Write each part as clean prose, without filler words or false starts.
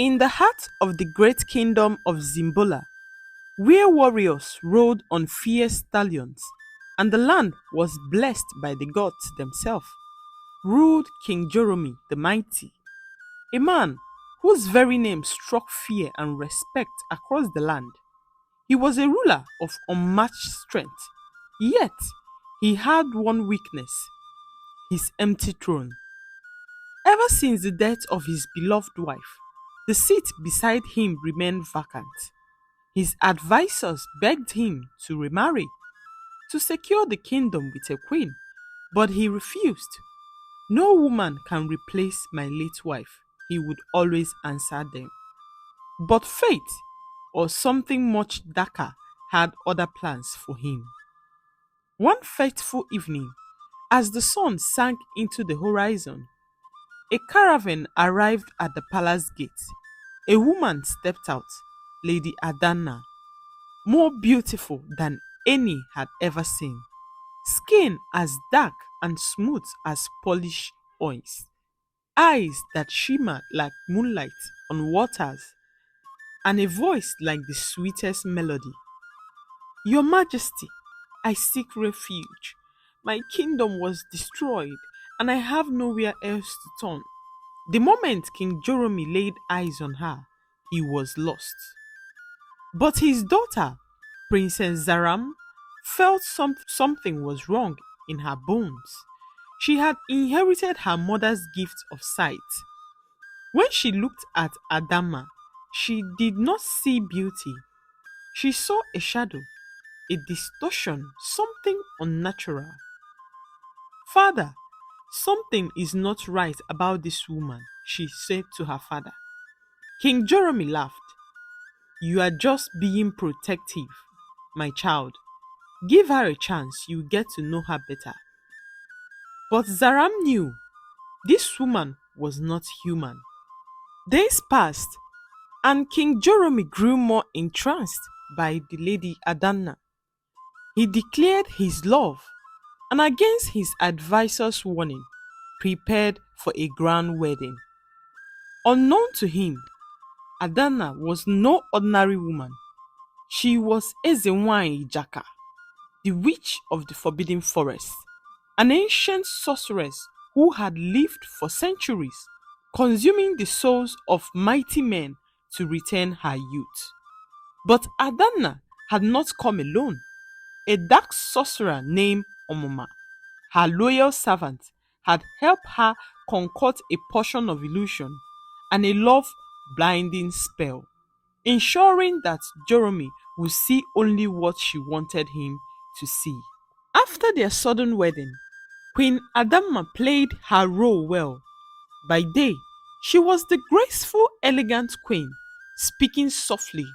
In the heart of the great kingdom of Zimbola, where warriors rode on fierce stallions and the land was blessed by the gods themselves, ruled King Joromi the Mighty, a man whose very name struck fear and respect across the land. He was a ruler of unmatched strength, yet he had one weakness: his empty throne. Ever since the death of his beloved wife, the seat beside him remained vacant. His advisors begged him to remarry, to secure the kingdom with a queen, but he refused. "No woman can replace my late wife," he would always answer them. But fate, or something much darker, had other plans for him. One fateful evening, as the sun sank into the horizon, a caravan arrived at the palace gate. A woman stepped out, Lady Adana, more beautiful than any had ever seen. Skin as dark and smooth as polished oils, eyes that shimmered like moonlight on waters, and a voice like the sweetest melody. "Your Majesty, I seek refuge. My kingdom was destroyed, and I have nowhere else to turn." The moment King Joromi laid eyes on her, he was lost. But his daughter, Princess Zaram, felt something was wrong in her bones. She had inherited her mother's gift of sight. When she looked at Adama, she did not see beauty. She saw a shadow, a distortion, something unnatural. "Father, something is not right about this woman," she said to her father. King Jeremy laughed. "You are just being protective, my child. Give her a chance, you get to know her better." But Zaram knew this woman was not human. Days passed, and King Joromi grew more entranced by the Lady Adana. He declared his love, and against his advisor's warning, prepared for a grand wedding. Unknown to him, Adana was no ordinary woman. She was Ezenwai Ijaka, the witch of the Forbidden Forest, an ancient sorceress who had lived for centuries, consuming the souls of mighty men to retain her youth. But Adana had not come alone. A dark sorcerer named Omoma, her loyal servant, had helped her concoct a potion of illusion and a love blinding spell, ensuring that Joromi would see only what she wanted him to see. After their sudden wedding, Queen Adama played her role well. By day, she was the graceful, elegant queen, speaking softly,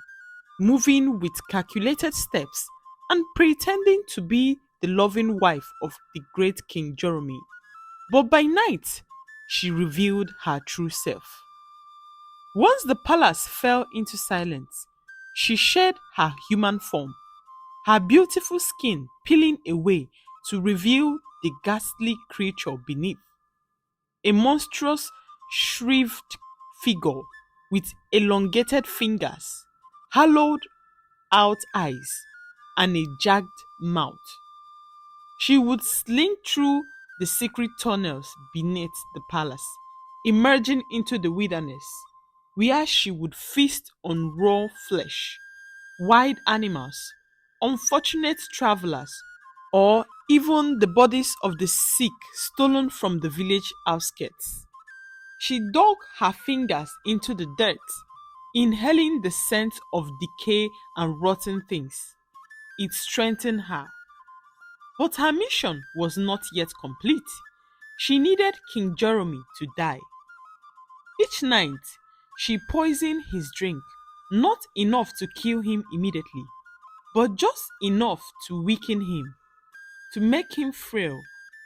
moving with calculated steps, and pretending to be the loving wife of the great King Joromi. But by night, she revealed her true self. Once the palace fell into silence, she shed her human form, her beautiful skin peeling away to reveal the ghastly creature beneath. A monstrous, shriveled figure with elongated fingers, hollowed out eyes, and a jagged mouth. She would slink through the secret tunnels beneath the palace, emerging into the wilderness, where she would feast on raw flesh, wild animals, unfortunate travelers, or even the bodies of the sick stolen from the village outskirts. She dug her fingers into the dirt, inhaling the scent of decay and rotten things. It strengthened her. But her mission was not yet complete. She needed King Jeremy to die. Each night, she poisoned his drink, not enough to kill him immediately, but just enough to weaken him, to make him frail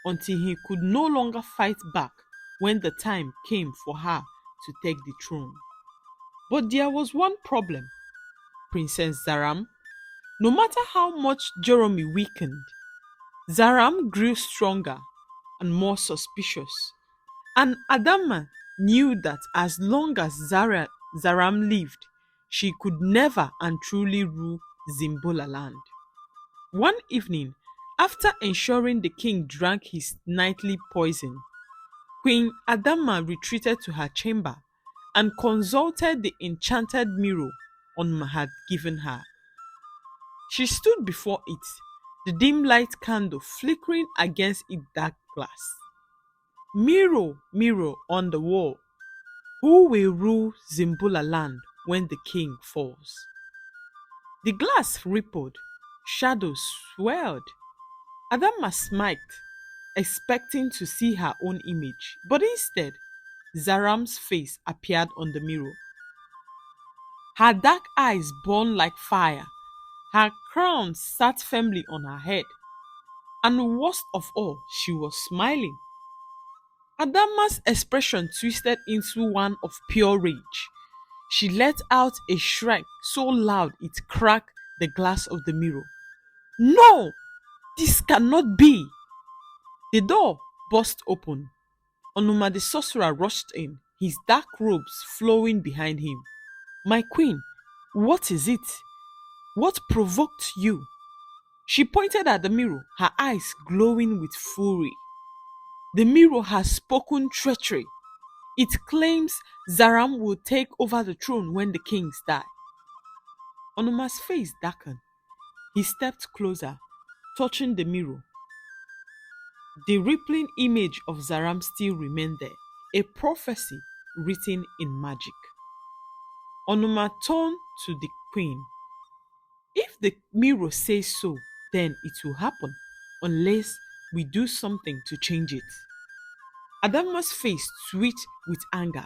until he could no longer fight back when the time came for her to take the throne. But there was one problem: Princess Zaram. No matter how much Jeremy weakened, Zaram grew stronger and more suspicious. And Adama knew that as long as Zaram lived, she could never and truly rule Zimbola land. One evening, after ensuring the king drank his nightly poison, Queen Adama retreated to her chamber and consulted the enchanted mirror Onma had given her. She stood before it, the dim light candle flickering against its dark glass. Mirror, mirror on the wall, who will rule Zimbula land when the king falls? The glass rippled, shadows swirled. Adama smiled, expecting to see her own image, but instead, Zaram's face appeared on the mirror. Her dark eyes burned like fire, her crown sat firmly on her head, and worst of all, she was smiling. Adama's expression twisted into one of pure rage. She let out a shriek so loud it cracked the glass of the mirror. No! This cannot be! The door burst open. Onuma the sorcerer rushed in, his dark robes flowing behind him. My queen, what is it? What provoked you? She pointed at the mirror, her eyes glowing with fury. The mirror has spoken treachery. It claims Zaram will take over the throne when the kings die. Onuma's face darkened. He stepped closer, touching the mirror. The rippling image of Zaram still remained there, a prophecy written in magic. Onuma turned to the queen. If the mirror says so, then it will happen, unless we do something to change it. Adama's face twitched with anger.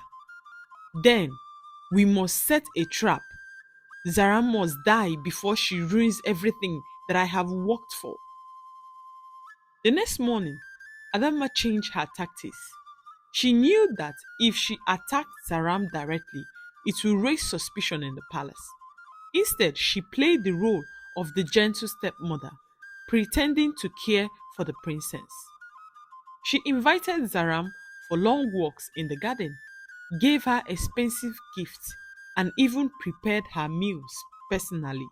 Then we must set a trap. Zara must die before she ruins everything that I have worked for. The next morning, Adama changed her tactics. She knew that if she attacked Zaram directly, it will raise suspicion in the palace. Instead, she played the role of the gentle stepmother, pretending to care for the princess. She invited Zaram for long walks in the garden, gave her expensive gifts, and even prepared her meals personally.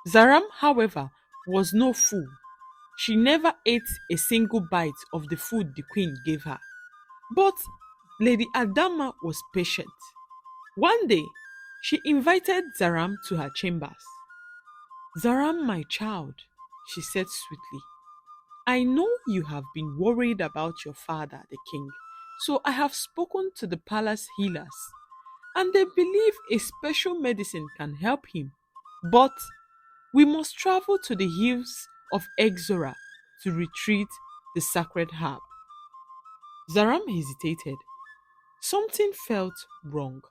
Zaram, however, was no fool. She never ate a single bite of the food the queen gave her. But Lady Adama was patient. One day, she invited Zaram to her chambers. Zaram, my child, she said sweetly, I know you have been worried about your father, the king, so I have spoken to the palace healers, and they believe a special medicine can help him. But we must travel to the hills of Exora to retrieve the sacred herb. Zaram hesitated. Something felt wrong.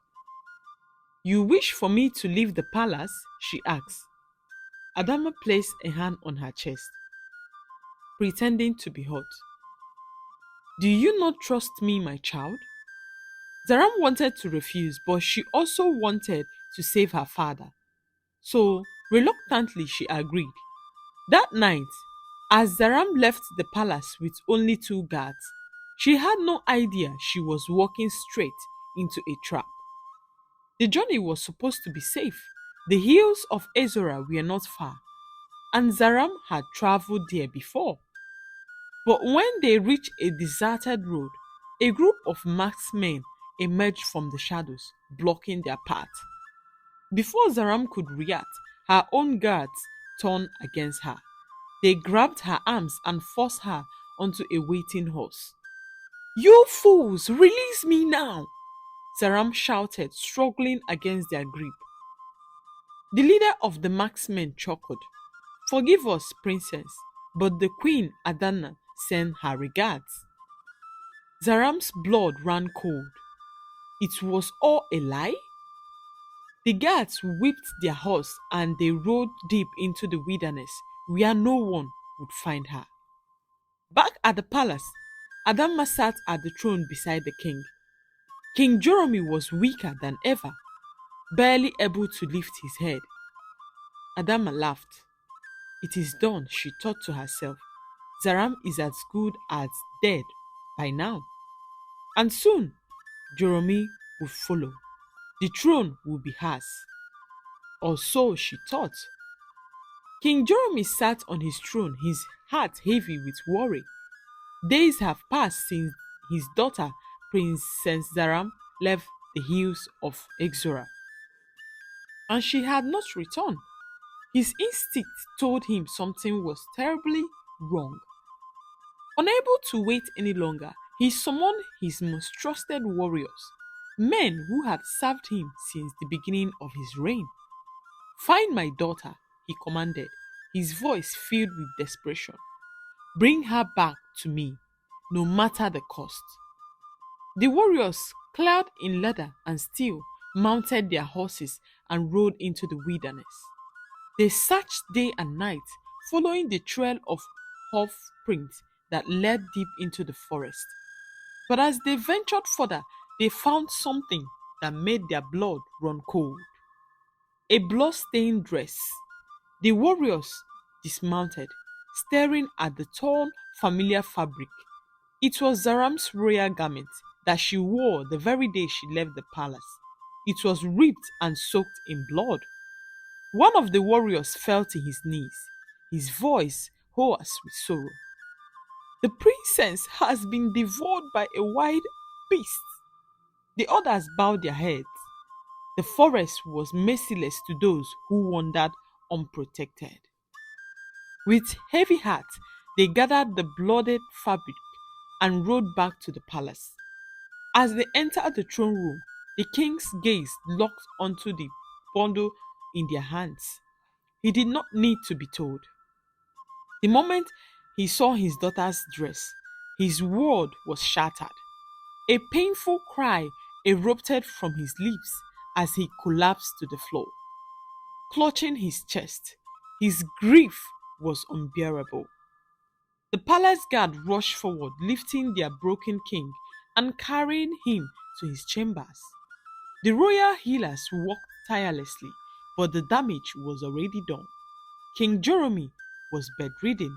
You wish for me to leave the palace? She asked. Adama placed a hand on her chest, pretending to be hurt. Do you not trust me, my child? Zaram wanted to refuse, but she also wanted to save her father. So, reluctantly, she agreed. That night, as Zaram left the palace with only 2 guards, she had no idea she was walking straight into a trap. The journey was supposed to be safe. The hills of Ezora were not far, and Zaram had traveled there before. But when they reached a deserted road, a group of masked men emerged from the shadows, blocking their path. Before Zaram could react, her own guards turned against her. They grabbed her arms and forced her onto a waiting horse. You fools, release me now! Zaram shouted, struggling against their grip. The leader of the marksmen chuckled. Forgive us, princess, but the queen Adana sent her regards. Zaram's blood ran cold. It was all a lie? The guards whipped their horse and they rode deep into the wilderness where no one would find her. Back at the palace, Adama sat at the throne beside the king. King Joromi was weaker than ever, barely able to lift his head. Adama laughed. It is done, she thought to herself. Zaram is as good as dead by now. And soon, Joromi would follow. The throne would be hers, or so she thought. King Joromi sat on his throne, his heart heavy with worry. Days have passed since his daughter, Princess Zaram, left the hills of Exora, and she had not returned. His instinct told him something was terribly wrong. Unable to wait any longer, he summoned his most trusted warriors, men who had served him since the beginning of his reign. Find my daughter, he commanded, his voice filled with desperation. Bring her back to me, no matter the cost. The warriors, clad in leather and steel, mounted their horses and rode into the wilderness. They searched day and night, following the trail of hoof prints that led deep into the forest. But as they ventured further, they found something that made their blood run cold. A blood-stained dress. The warriors dismounted, staring at the torn, familiar fabric. It was Zaram's royal garment that she wore the very day she left the palace. It was ripped and soaked in blood. One of the warriors fell to his knees, his voice hoarse with sorrow. The princess has been devoured by a wild beast. The others bowed their heads. The forest was merciless to those who wandered unprotected. With heavy hearts, they gathered the blooded fabric and rode back to the palace. As they entered the throne room, the king's gaze locked onto the bundle in their hands. He did not need to be told. The moment he saw his daughter's dress, his world was shattered. A painful cry erupted from his lips as he collapsed to the floor. Clutching his chest, his grief was unbearable. The palace guard rushed forward, lifting their broken king and carrying him to his chambers. The royal healers worked tirelessly, but the damage was already done. King Joromi was bedridden,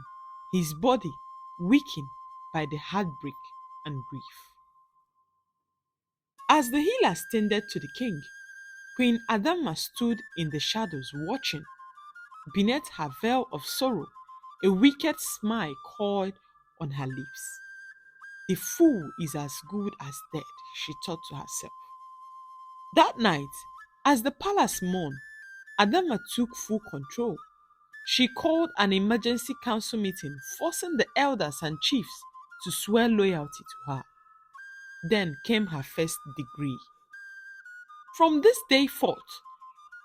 his body weakened by the heartbreak and grief. As the healers tended to the king, Queen Adama stood in the shadows watching. Beneath her veil of sorrow, a wicked smile coiled on her lips. The fool is as good as dead, she thought to herself. That night, as the palace mourned, Adama took full control. She called an emergency council meeting, forcing the elders and chiefs to swear loyalty to her. Then came her first decree. From this day forth,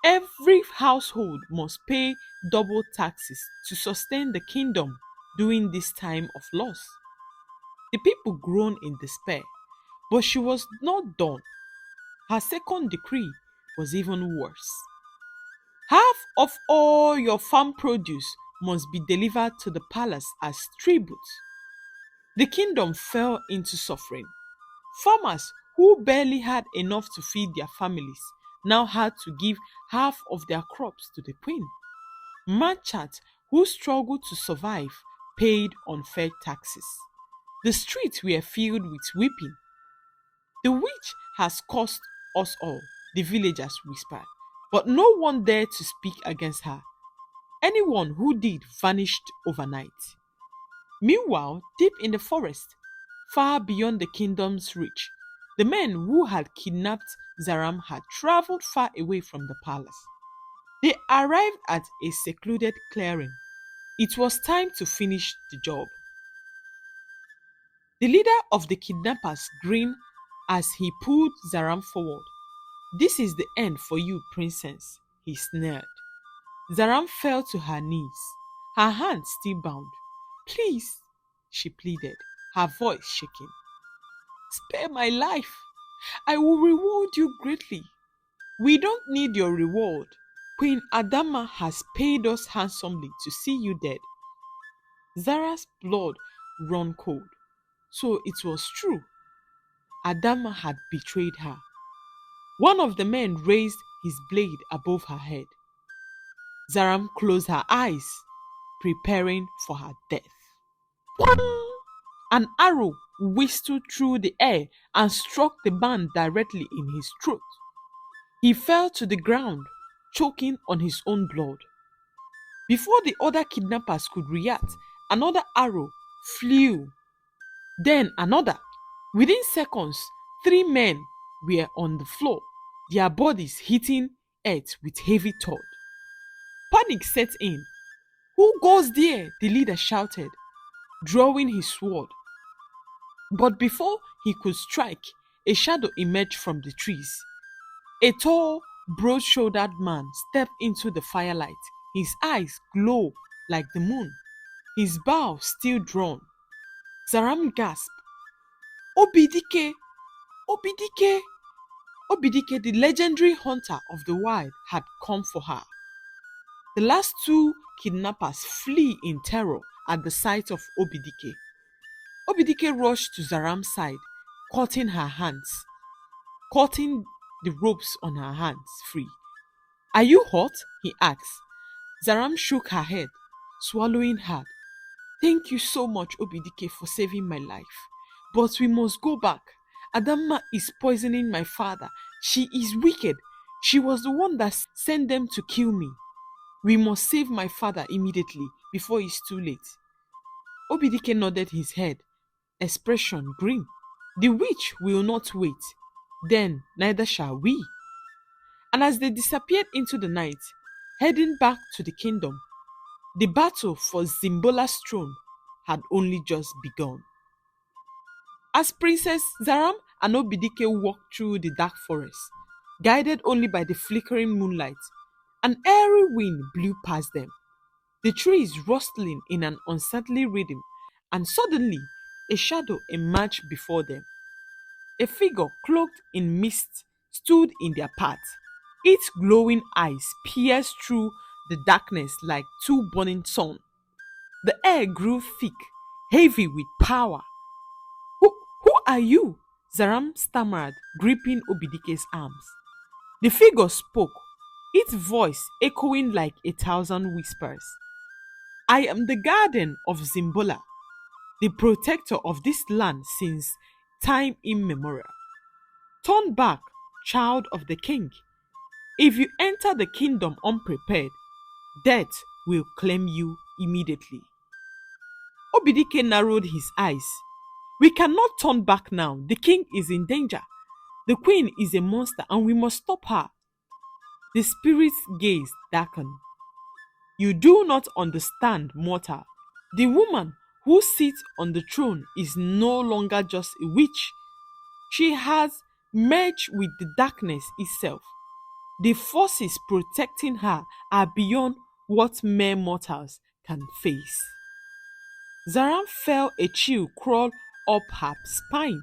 every household must pay double taxes to sustain the kingdom during this time of loss. The people groaned in despair, but she was not done. Her second decree was even worse. Half of all your farm produce must be delivered to the palace as tribute. The kingdom fell into suffering. Farmers who barely had enough to feed their families now had to give half of their crops to the queen. Merchants who struggled to survive paid unfair taxes. The streets were filled with weeping. The witch has cursed us all, the villagers whispered, but no one dared to speak against her. Anyone who did vanished overnight. Meanwhile, deep in the forest, far beyond the kingdom's reach, the men who had kidnapped Zaram had traveled far away from the palace. They arrived at a secluded clearing. It was time to finish the job. The leader of the kidnappers grinned as he pulled Zaram forward. "This is the end for you, princess," he sneered. Zaram fell to her knees, her hands still bound. "Please," she pleaded, her voice shaking. "Spare my life. I will reward you greatly." "We don't need your reward. Queen Adama has paid us handsomely to see you dead." Zara's blood ran cold. So it was true. Adama had betrayed her. One of the men raised his blade above her head. Zaram closed her eyes, preparing for her death. An arrow whistled through the air and struck the man directly in his throat. He fell to the ground, choking on his own blood. Before the other kidnappers could react, another arrow flew, then another. Within seconds, three men were on the floor, their bodies hitting earth with heavy thud. Panic set in. Who goes there? The leader shouted, drawing his sword. But before he could strike, a shadow emerged from the trees. A tall, broad shouldered man stepped into the firelight. His eyes glow like the moon, his bow still drawn. Zaram gasped, Obidike! Obidike! Obidike, the legendary hunter of the wild, had come for her. The last two kidnappers flee in terror at the sight of Obidike. Obidike rushed to Zaram's side, cutting the ropes on her hands free. Are you hurt? He asked. Zaram shook her head, swallowing hard. Thank you so much, Obidike, for saving my life. But we must go back. Adama is poisoning my father. She is wicked. She was the one that sent them to kill me. We must save my father immediately before it's too late. Obidike nodded his head, expression grim. The witch will not wait. Then neither shall we. And as they disappeared into the night, heading back to the kingdom, the battle for Zimbola's throne had only just begun. As Princess Zaram and Obidike walked through the dark forest, guided only by the flickering moonlight, an airy wind blew past them, the trees rustling in an unsettling rhythm, and suddenly a shadow emerged before them. A figure cloaked in mist stood in their path. Its glowing eyes pierced through the darkness like two burning suns. The air grew thick, heavy with power. Who are you? Zaram stammered, gripping Obidike's arms. The figure spoke, its voice echoing like 1,000 whispers. I am the guardian of Zimbola, the protector of this land since time immemorial. Turn back, child of the king. If you enter the kingdom unprepared, death will claim you immediately. Obidike narrowed his eyes. We cannot turn back now. The king is in danger. The queen is a monster and we must stop her. The spirit's gaze darkened. You do not understand, mortal. The woman who sits on the throne is no longer just a witch. She has merged with the darkness itself. The forces protecting her are beyond what mere mortals can face. Zaram felt a chill crawl up her spine.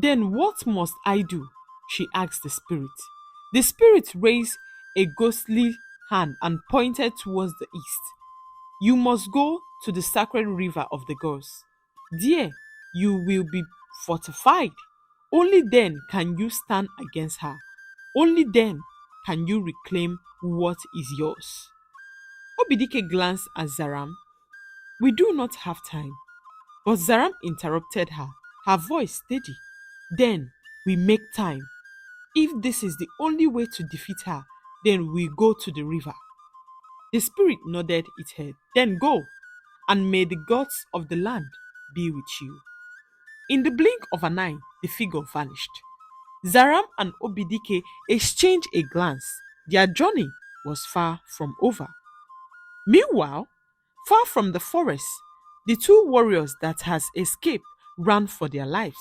Then what must I do? She asked the spirit. The spirit raised a ghostly hand and pointed towards the east. You must go to the sacred river of the gods. There, you will be fortified. Only then can you stand against her. Only then can you reclaim what is yours. Obidike glanced at Zaram. We do not have time. But Zaram interrupted her, her voice steady. Then we make time. If this is the only way to defeat her, then we go to the river. The spirit nodded its head. Then go, and may the gods of the land be with you. In the blink of an eye, the figure vanished. Zaram and Obidike exchanged a glance. Their journey was far from over. Meanwhile, far from the forest, the two warriors that had escaped ran for their lives.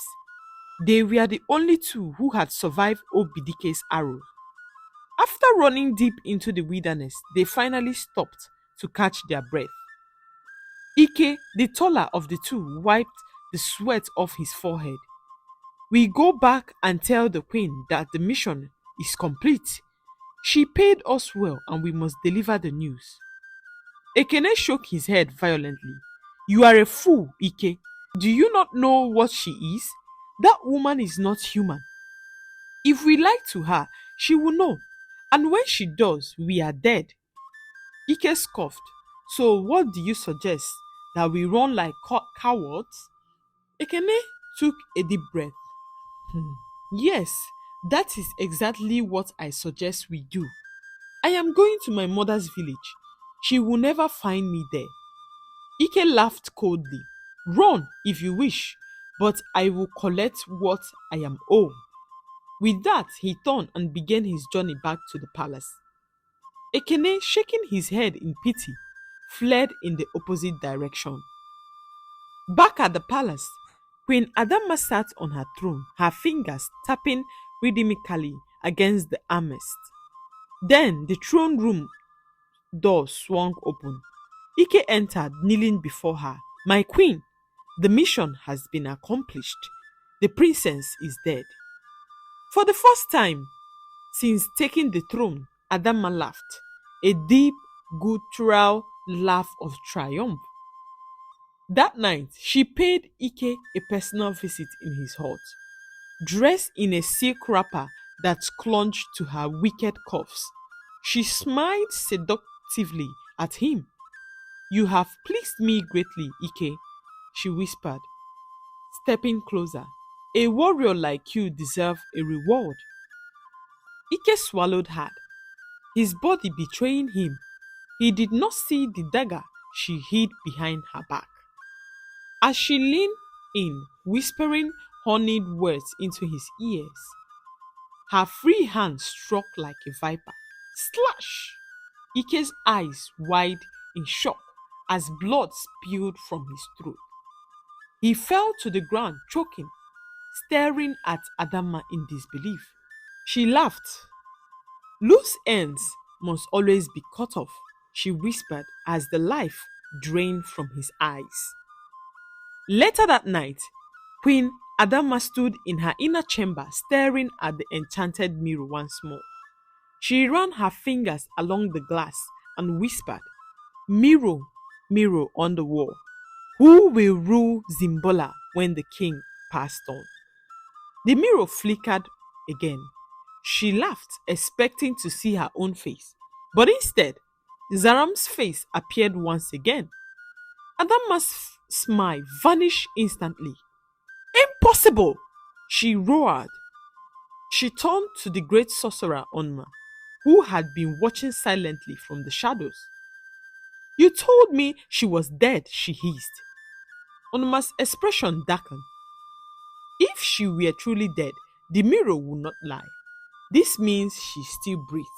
They were the only two who had survived Obidike's arrow. After running deep into the wilderness, they finally stopped to catch their breath. Ike, the taller of the two, wiped the sweat off his forehead. We go back and tell the queen that the mission is complete. She paid us well and we must deliver the news. Ekene shook his head violently. You are a fool, Ike. Do you not know what she is? That woman is not human. If we lie to her, she will know. And when she does, we are dead. Ike scoffed. So what do you suggest? That we run like cowards? Ekene took a deep breath. Yes, That is exactly what I suggest we do. I am going to my mother's village. She will never find me there. Ike laughed coldly. Run if you wish, but I will collect what I am owed. With that, he turned and began his journey back to the palace. Ekene, shaking his head in pity, fled in the opposite direction. Back at the palace, Queen Adama sat on her throne, her fingers tapping rhythmically against the armrest. Then the throne room door swung open. Ike entered, kneeling before her. My queen, the mission has been accomplished. The princess is dead. For the first time since taking the throne, Adama laughed, a deep, guttural laugh of triumph. That night, she paid Ike a personal visit in his hut. Dressed in a silk wrapper that clung to her wicked cuffs, she smiled seductively at him. You have pleased me greatly, Ike, she whispered, stepping closer. A warrior like you deserves a reward. Ike swallowed hard, his body betraying him. He did not see the dagger she hid behind her back. As she leaned in, whispering honeyed words into his ears, her free hand struck like a viper. Slash! Ike's eyes wide in shock as blood spilled from his throat. He fell to the ground, choking, staring at Adama in disbelief. She laughed. Loose ends must always be cut off, she whispered as the life drained from his eyes. Later that night, Queen Adama stood in her inner chamber staring at the enchanted mirror once more. She ran her fingers along the glass and whispered, Mirror, mirror on the wall, who will rule Zimbola when the king passed on? The mirror flickered again. She laughed, expecting to see her own face. But instead, Zaram's face appeared once again. Adama's smile vanished instantly. Impossible! She roared. She turned to the great sorcerer Onma, who had been watching silently from the shadows. You told me she was dead, she hissed. Onma's expression darkened. If she were truly dead, the mirror would not lie. This means she still breathed.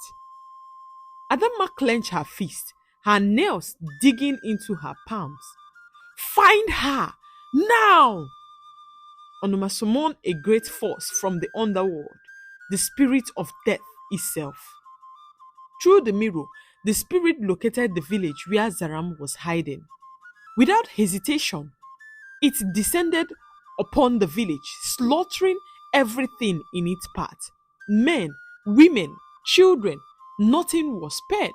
Adama clenched her fist, her nails digging into her palms. Find her! Now! Onoma summoned a great force from the underworld, the spirit of death itself. Through the mirror, the spirit located the village where Zaram was hiding. Without hesitation, it descended upon the village, slaughtering everything in its path. Men, women, children, nothing was spared.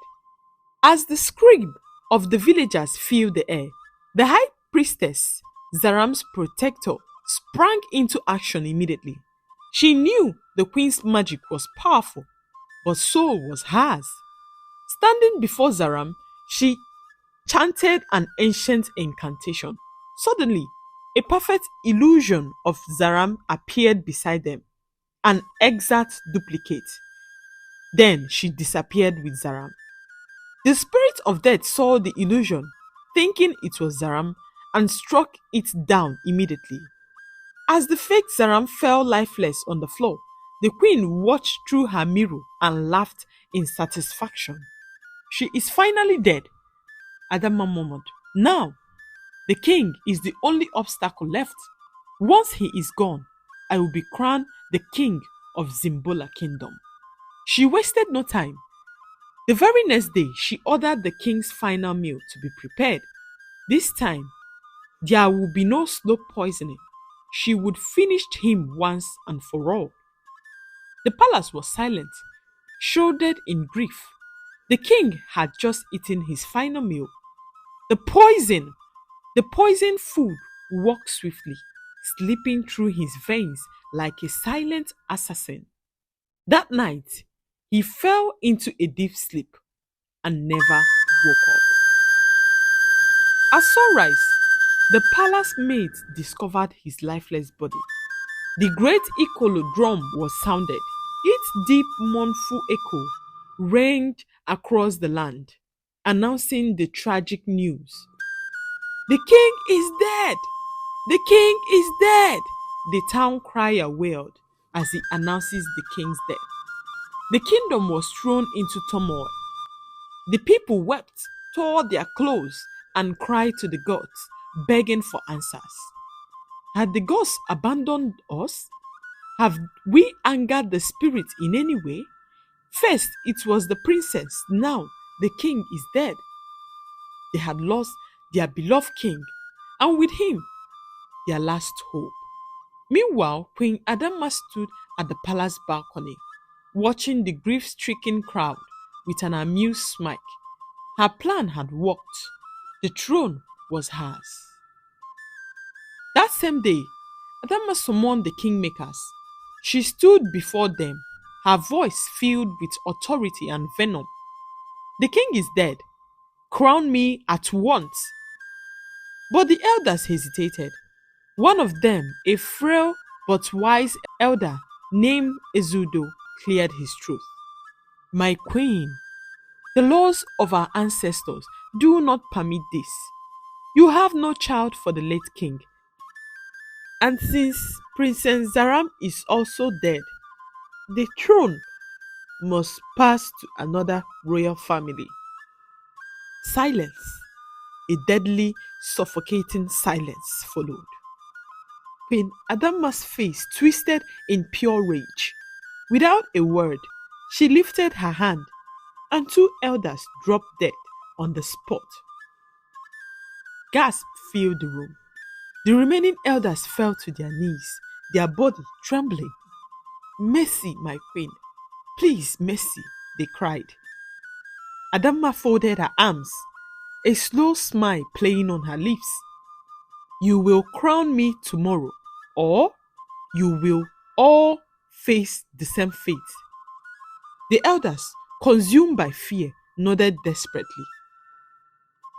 As the scream of the villagers filled the air, the high priestess, Zaram's protector, sprang into action immediately. She knew the queen's magic was powerful, but so was hers. Standing before Zaram, she chanted an ancient incantation. Suddenly, a perfect illusion of Zaram appeared beside them, an exact duplicate. Then she disappeared with Zaram. The spirit of death saw the illusion, thinking it was Zaram, and struck it down immediately. As the fake Zaram fell lifeless on the floor, the queen watched through her mirror and laughed in satisfaction. She is finally dead, Adama murmured. Now, the king is the only obstacle left. Once he is gone, I will be crowned the king of Zimbola kingdom. She wasted no time. The very next day, she ordered the king's final meal to be prepared. This time, there will be no slow poisoning. She would finish him once and for all. The palace was silent, shrouded in grief. The king had just eaten his final meal. The poison food walked swiftly, slipping through his veins like a silent assassin. That night, he fell into a deep sleep and never woke up. At sunrise, the palace maids discovered his lifeless body. The great Ikolo drum was sounded. deep, mournful echo rang across the land, announcing the tragic news. The king is dead! The king is dead! The town crier wailed as he announces the king's death. The kingdom was thrown into turmoil. The people wept, tore their clothes, and cried to the gods, begging for answers. Had the gods abandoned us? Have we angered the spirit in any way? First, it was the princess. Now, the king is dead. They had lost their beloved king, and with him, their last hope. Meanwhile, Queen Adama stood at the palace balcony, watching the grief-stricken crowd with an amused smile. Her plan had worked. The throne was hers. That same day, Adama summoned the kingmakers. She stood before them, her voice filled with authority and venom. The king is dead. Crown me at once. But the elders hesitated. One of them, a frail but wise elder named Ezudo, cleared his truth. My queen, the laws of our ancestors do not permit this. You have no child for the late king. And since Princess Zaram is also dead, the throne must pass to another royal family. Silence, a deadly, suffocating silence followed. Queen Adama's face twisted in pure rage. Without a word, she lifted her hand, and two elders dropped dead on the spot. Gasp filled the room. The remaining elders fell to their knees, their body trembling. Mercy, my queen. Please, mercy, they cried. Adama folded her arms, a slow smile playing on her lips. You will crown me tomorrow, or you will all face the same fate. The elders, consumed by fear, nodded desperately.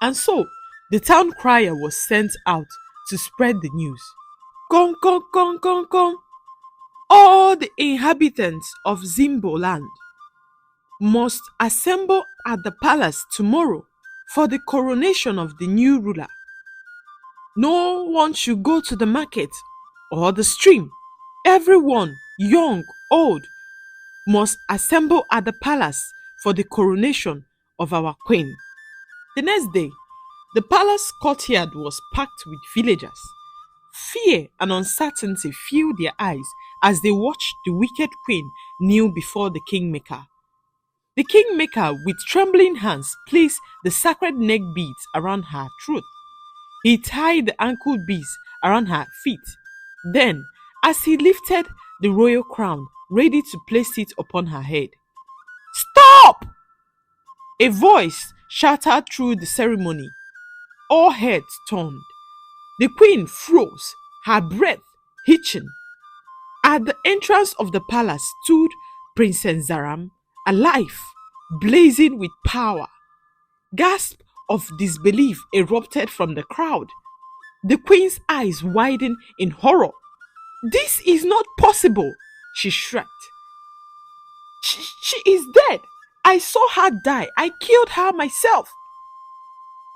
And so, the town crier was sent out to spread the news. Come, come, come, come, come. All the inhabitants of Zimbo land must assemble at the palace tomorrow for the coronation of the new ruler. No one should go to the market or the stream. Everyone, young, old, must assemble at the palace for the coronation of our queen. The next day, the palace courtyard was packed with villagers. Fear and uncertainty filled their eyes as they watched the wicked queen kneel before the kingmaker. The kingmaker, with trembling hands, placed the sacred neck beads around her throat. He tied the ankle beads around her feet. Then, as he lifted the royal crown, ready to place it upon her head, "Stop!" a voice shouted through the ceremony. All heads turned. The queen froze, her breath hitching. At the entrance of the palace stood Princess Zaram, alive, blazing with power. Gasps of disbelief erupted from the crowd. The queen's eyes widened in horror. "This is not possible," she shrieked. She is dead. I saw her die. I killed her myself."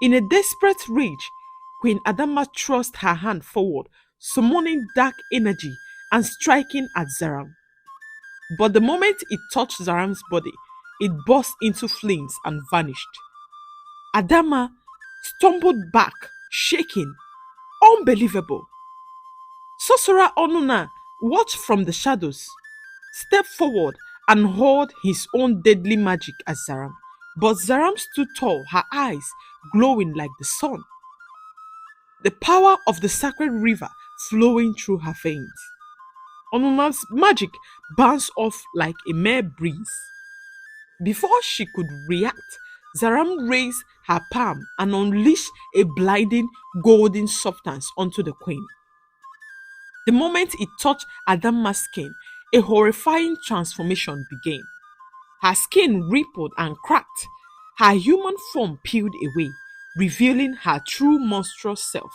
In a desperate rage, Queen Adama thrust her hand forward, summoning dark energy and striking at Zaram. But the moment it touched Zaram's body, it burst into flames and vanished. Adama stumbled back, shaking. Unbelievable! Sorcerer Onuna watched from the shadows, stepped forward and hurled his own deadly magic at Zaram. But Zaram stood tall, her eyes glowing like the sun. The power of the sacred river flowing through her veins. Onuna's magic bounced off like a mere breeze. Before she could react, Zaram raised her palm and unleashed a blinding golden substance onto the queen. The moment it touched Adama's skin, a horrifying transformation began. Her skin rippled and cracked. Her human form peeled away, revealing her true monstrous self.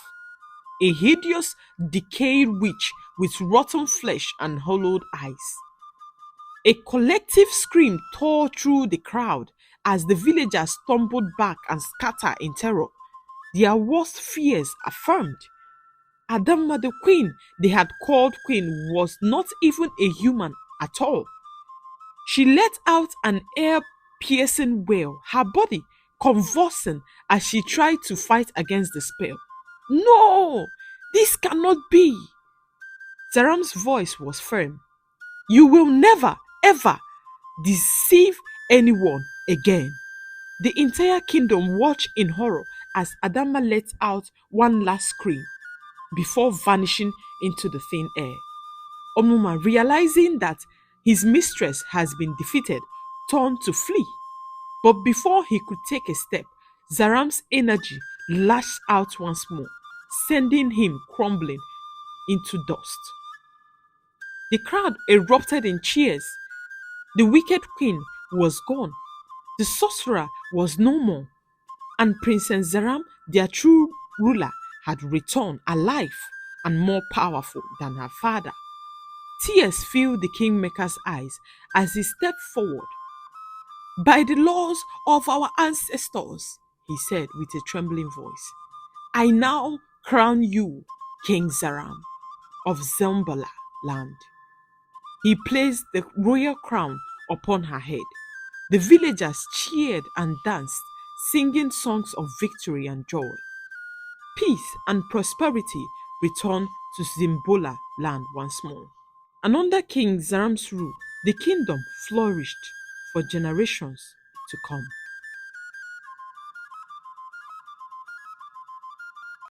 A hideous, decayed witch with rotten flesh and hollowed eyes. A collective scream tore through the crowd as the villagers stumbled back and scattered in terror, their worst fears affirmed. Adama, the queen they had called queen, was not even a human at all. She let out an ear piercing wail, her body convulsing as she tried to fight against the spell. No, this cannot be. Zaram's voice was firm. You will never, ever deceive anyone again. The entire kingdom watched in horror as Adama let out one last scream before vanishing into the thin air. Omuma, realizing that his mistress has been defeated, turned to flee. But before he could take a step, Zaram's energy lashed out once more, sending him crumbling into dust. The crowd erupted in cheers. The wicked queen was gone. The sorcerer was no more. And Princess Zaram, their true ruler, had returned alive and more powerful than her father. Tears filled the kingmaker's eyes as he stepped forward. By the laws of our ancestors, he said with a trembling voice, I now crown you King Zaram of Zimbola land. He placed the royal crown upon her head. The villagers cheered and danced, singing songs of victory and joy. Peace and prosperity returned to Zimbola land once more. And under King Zaram's rule, the kingdom flourished for generations to come.